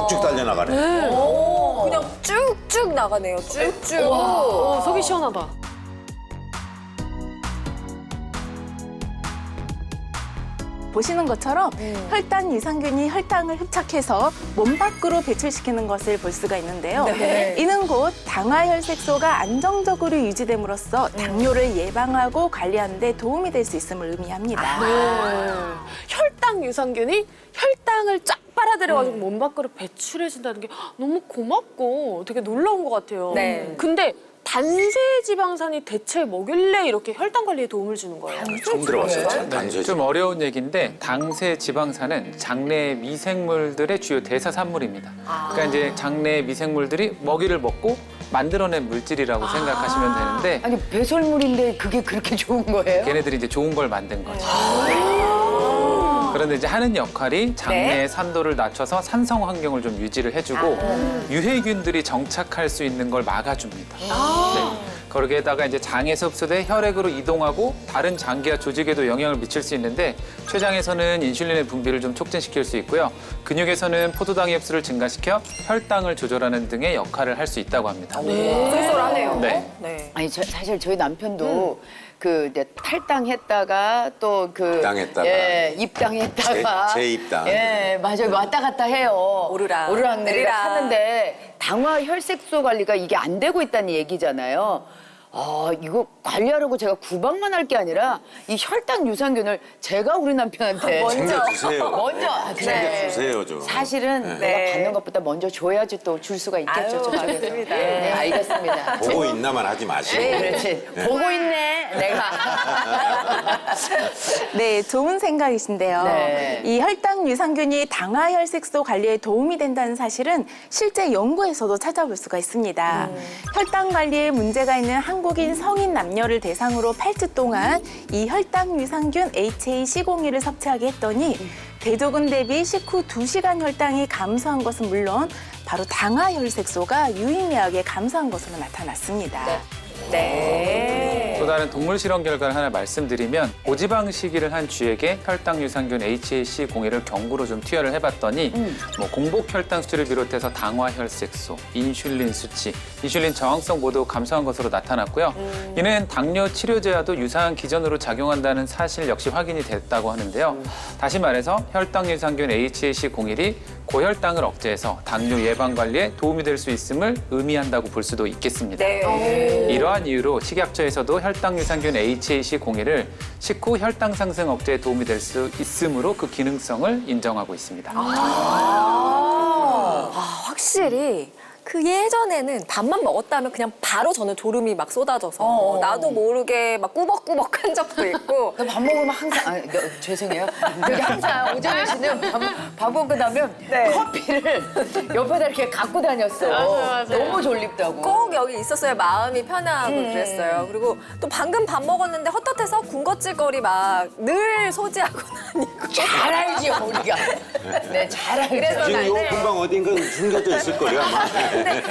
쭉쭉 달려나가네. 그냥 쭉쭉 나가네요, 쭉쭉. 속이 시원하다. 보시는 것처럼 혈당 유산균이 혈당을 흡착해서 몸 밖으로 배출시키는 것을 볼 수가 있는데요. 네. 이는 곧 당화혈색소가 안정적으로 유지됨으로써 당뇨를 예방하고 관리하는 데 도움이 될 수 있음을 의미합니다. 혈당 유산균이 혈당을 쫙 빨아들여가지고 몸 밖으로 배출해준다는 게 너무 고맙고 되게 놀라운 것 같아요. 네. 근데 단세 지방산이 대체 뭐길래 이렇게 혈당 관리에 도움을 주는 거예요? 처음 들어봤어요. 단소지. 좀 어려운 얘기인데 당세 지방산은 장내 미생물들의 주요 대사 산물입니다. 그러니까 이제 장내 미생물들이 먹이를 먹고 만들어낸 물질이라고 생각하시면 되는데 아니 배설물인데 그게 그렇게 좋은 거예요? 걔네들이 이제 좋은 걸 만든 거죠. 그런데 이제 하는 역할이 장내의 산도를 낮춰서 산성 환경을 좀 유지를 해주고 유해균들이 정착할 수 있는 걸 막아줍니다. 네. 거기에다가 이제 장에서 흡수돼 혈액으로 이동하고 다른 장기와 조직에도 영향을 미칠 수 있는데 췌장에서는 인슐린의 분비를 좀 촉진시킬 수 있고요. 근육에서는 포도당의 흡수를 증가시켜 혈당을 조절하는 등의 역할을 할 수 있다고 합니다. 쏠쏠하네요. 네. 네. 아니 사실 저희 남편도 그 이제 탈당했다가 또 그 입당했다가. 예, 입당했다가 재입당. 예, 맞아요. 왔다 갔다 해요. 오르락 오르락 내리락 내리락. 하는데 당화 혈색소 관리가 이게 안 되고 있다는 얘기잖아요. 이거 관리하려고 제가 구박만 할 게 아니라 이 혈당 유산균을 제가 우리 남편한테 챙겨주세요. 먼저 챙겨주세요, 좀. 사실은 네. 내가 받는 것보다 먼저 줘야지 또 줄 수가 있겠죠. 아유, 저쪽에서. 맞습니다. 네, 알겠습니다. 보고 있나만 하지 마시고. 그렇지. 보고 있네, 내가. 네, 좋은 생각이신데요. 네. 이 혈당 유산균이 당화혈색소 관리에 도움이 된다는 사실은 실제 연구에서도 찾아볼 수가 있습니다. 혈당 관리에 문제가 있는 한국 한국인 성인 남녀를 대상으로 8주 동안 이 혈당 유산균 HAC01을 섭취하게 했더니 대조군 대비 식후 2시간 혈당이 감소한 것은 물론 바로 당화혈색소가 유의미하게 감소한 것으로 나타났습니다. 네. 또 다른 동물 실험 결과를 하나 말씀드리면 고지방 시기를 한 쥐에게 혈당 유산균 HAC01을 경구로 좀 투여를 해봤더니 뭐 공복 혈당 수치를 비롯해서 당화 혈색소, 인슐린 수치, 인슐린 저항성 모두 감소한 것으로 나타났고요. 이는 당뇨 치료제와도 유사한 기전으로 작용한다는 사실 역시 확인이 됐다고 하는데요. 다시 말해서 혈당 유산균 HAC01이 고혈당을 억제해서 당뇨 예방 관리에 도움이 될 수 있음을 의미한다고 볼 수도 있겠습니다. 네. 이러한 이유로 식약처에서도 혈당 유산균 HAC01을 식후 혈당 상승 억제에 도움이 될 수 있으므로 그 기능성을 인정하고 있습니다. 확실히 그 예전에는 밥만 먹었다면 그냥 바로 저는 졸음이 막 쏟아져서 나도 모르게 막 꾸벅꾸벅한 적도 있고 밥 먹으면 항상 죄송해요. 여기 항상 오정현 씨는 밥 먹고 나면 커피를 옆에다 이렇게 갖고 다녔어. 너무 졸립다고. 꼭 여기 있었어야 마음이 편하고 그랬어요. 그리고 또 방금 밥 먹었는데 헛헛해서 군것질거리 막 늘 소지하고 다니고. 잘 알죠 우리가. 네, 잘 알죠. 그래서 지금 요 나는 금방 어딘가 숨겨져 있을 거예요 아마. 근데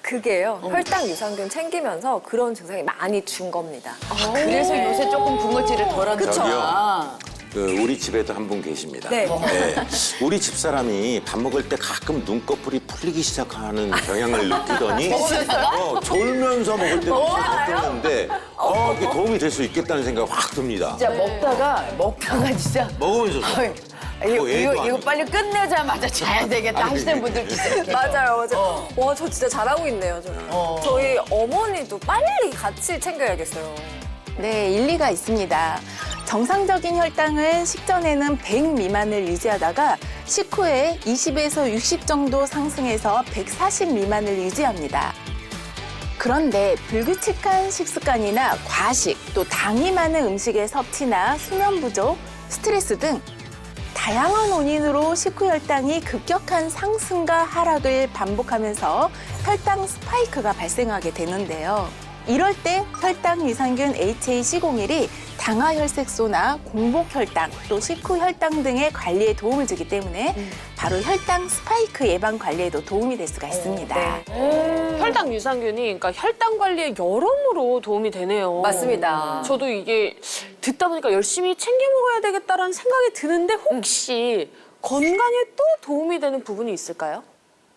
그게요. 혈당 유산균 챙기면서 그런 증상이 많이 준 겁니다. 그래서 요새 조금 군것질을 덜 한다. 그 우리 집에도 한 분 계십니다. 네. 우리 집사람이 밥 먹을 때 가끔 눈꺼풀이 풀리기 시작하는 경향을 느끼더니 졸면서 먹을 때도 느꼈는데 이게 도움이 될 수 있겠다는 생각이 확 듭니다. 진짜 먹다가 진짜 먹으면서 이거 빨리 끝내자마자 자야 되겠다 하시는 분들 계세요. 맞아요. 와, 저 진짜 잘하고 있네요. 저희 어머니도 빨리 같이 챙겨야겠어요. 네, 일리가 있습니다. 정상적인 혈당은 식전에는 100 미만을 유지하다가 식후에 20에서 60 정도 상승해서 140 미만을 유지합니다. 그런데 불규칙한 식습관이나 과식, 또 당이 많은 음식의 섭취나 수면 부족, 스트레스 등 다양한 원인으로 식후 혈당이 급격한 상승과 하락을 반복하면서 혈당 스파이크가 발생하게 되는데요. 이럴 때 혈당 유산균 HAC01이 당화혈색소나 공복혈당, 또 식후혈당 등의 관리에 도움을 주기 때문에 바로 혈당 스파이크 예방 관리에도 도움이 될 수가 있습니다. 혈당 유산균이 그러니까 혈당 관리에 여러모로 도움이 되네요. 맞습니다. 저도 이게 듣다 보니까 열심히 챙겨 먹어야 되겠다라는 생각이 드는데 혹시 건강에 또 도움이 되는 부분이 있을까요?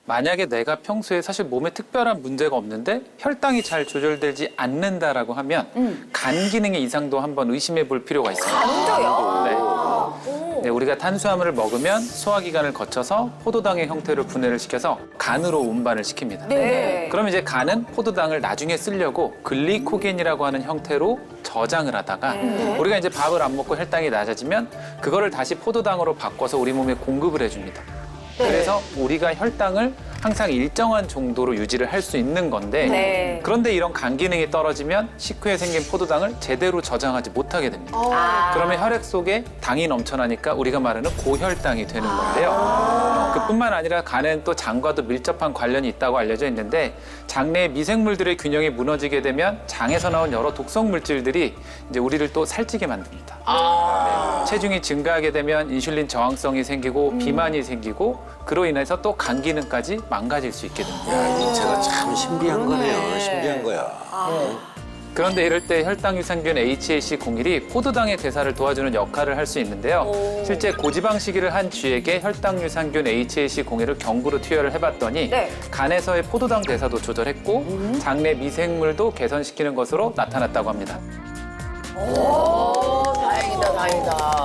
만약에 내가 평소에 사실 몸에 특별한 문제가 없는데 혈당이 잘 조절되지 않는다라고 하면 간 기능의 이상도 한번 의심해 볼 필요가 있습니다. 간도요? 네, 우리가 탄수화물을 먹으면 소화기관을 거쳐서 포도당의 형태로 분해를 시켜서 간으로 운반을 시킵니다. 네. 그럼 이제 간은 포도당을 나중에 쓰려고 글리코겐이라고 하는 형태로 저장을 하다가 우리가 이제 밥을 안 먹고 혈당이 낮아지면 그거를 다시 포도당으로 바꿔서 우리 몸에 공급을 해줍니다. 그래서 우리가 혈당을 항상 일정한 정도로 유지를 할 수 있는 건데 그런데 이런 간 기능이 떨어지면 식후에 생긴 포도당을 제대로 저장하지 못하게 됩니다. 그러면 혈액 속에 당이 넘쳐나니까 우리가 말하는 고혈당이 되는 건데요. 그뿐만 아니라 간은 또 장과도 밀접한 관련이 있다고 알려져 있는데 장내 미생물들의 균형이 무너지게 되면 장에서 나온 여러 독성 물질들이 이제 우리를 또 살찌게 만듭니다. 체중이 증가하게 되면 인슐린 저항성이 생기고 비만이 생기고 그로 인해서 또 간 기능까지 망가질 수 있게 됩니다. 인체가 참 신비한 거네요. 신비한 거야. 그런데 이럴 때 혈당 유산균 HAC01이 포도당의 대사를 도와주는 역할을 할 수 있는데요. 실제 고지방 시기를 한 쥐에게 혈당 유산균 HAC01을 경구로 투여를 해봤더니 간에서의 포도당 대사도 조절했고 장내 미생물도 개선시키는 것으로 나타났다고 합니다. 다행이다.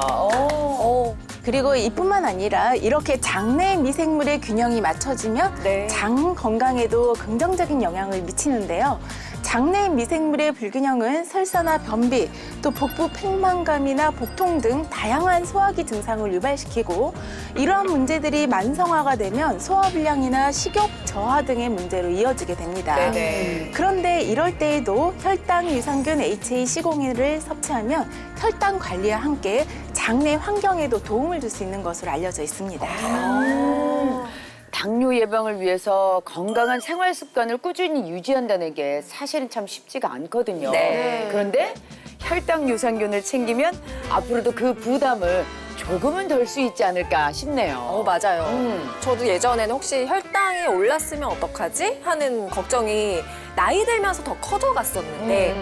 그리고 이뿐만 아니라 이렇게 장내 미생물의 균형이 맞춰지면 장 건강에도 긍정적인 영향을 미치는데요. 장내 미생물의 불균형은 설사나 변비, 또 복부 팽만감이나 복통 등 다양한 소화기 증상을 유발시키고 이러한 문제들이 만성화가 되면 소화불량이나 식욕 저하 등의 문제로 이어지게 됩니다. 그런데 이럴 때에도 혈당 유산균 HAC01을 섭취하면 혈당 관리와 함께 장내 환경에도 도움을 줄 수 있는 것으로 알려져 있습니다. 당뇨 예방을 위해서 건강한 생활 습관을 꾸준히 유지한다는 게 사실은 참 쉽지가 않거든요. 네. 그런데 혈당 유산균을 챙기면 앞으로도 그 부담을 조금은 덜 수 있지 않을까 싶네요. 맞아요. 저도 예전에는 혹시 혈당이 올랐으면 어떡하지? 하는 걱정이 나이 들면서 더 커져갔었는데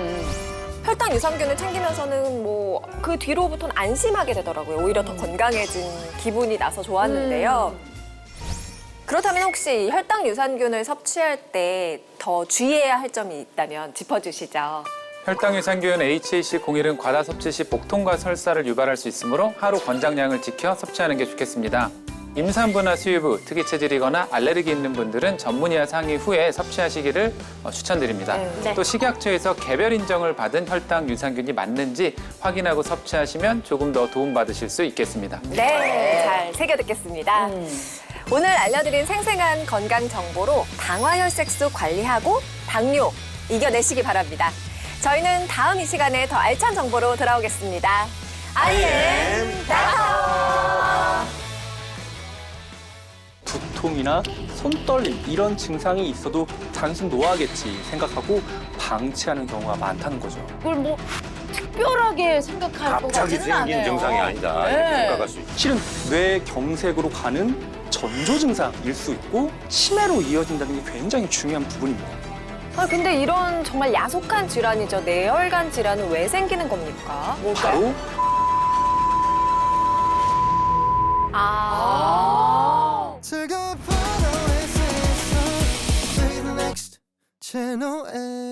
혈당 유산균을 챙기면서는 뭐 그 뒤로부터는 안심하게 되더라고요. 오히려 더 건강해진 기분이 나서 좋았는데요. 그렇다면 혹시 혈당 유산균을 섭취할 때 더 주의해야 할 점이 있다면 짚어주시죠. 혈당 유산균 HAC01은 과다 섭취 시 복통과 설사를 유발할 수 있으므로 하루 권장량을 지켜 섭취하는 게 좋겠습니다. 임산부나 수유부, 특히 체질이거나 알레르기 있는 분들은 전문의와 상의 후에 섭취하시기를 추천드립니다. 또 식약처에서 개별 인정을 받은 혈당 유산균이 맞는지 확인하고 섭취하시면 조금 더 도움받으실 수 있겠습니다. 네, 잘 새겨 듣겠습니다. 오늘 알려드린 생생한 건강 정보로 당화혈색소 관리하고 당뇨 이겨내시기 바랍니다. 저희는 다음 이 시간에 더 알찬 정보로 돌아오겠습니다. IM 닥터. 두통이나 손떨림 이런 증상이 있어도 단순 노화겠지 생각하고 방치하는 경우가 많다는 거죠. 그걸 뭐 특별하게 생각할 것 같지는 않아요. 아니다. 이렇게 생각할 수 있다. 실은 뇌경색으로 가는 전조 증상일 수 있고 치매로 이어진다는 게 굉장히 중요한 부분입니다. 근데 이런 정말 야속한 질환이죠. 뇌혈관 질환은 왜 생기는 겁니까? 바로 즐거운 하루의 세상 Play the next channel A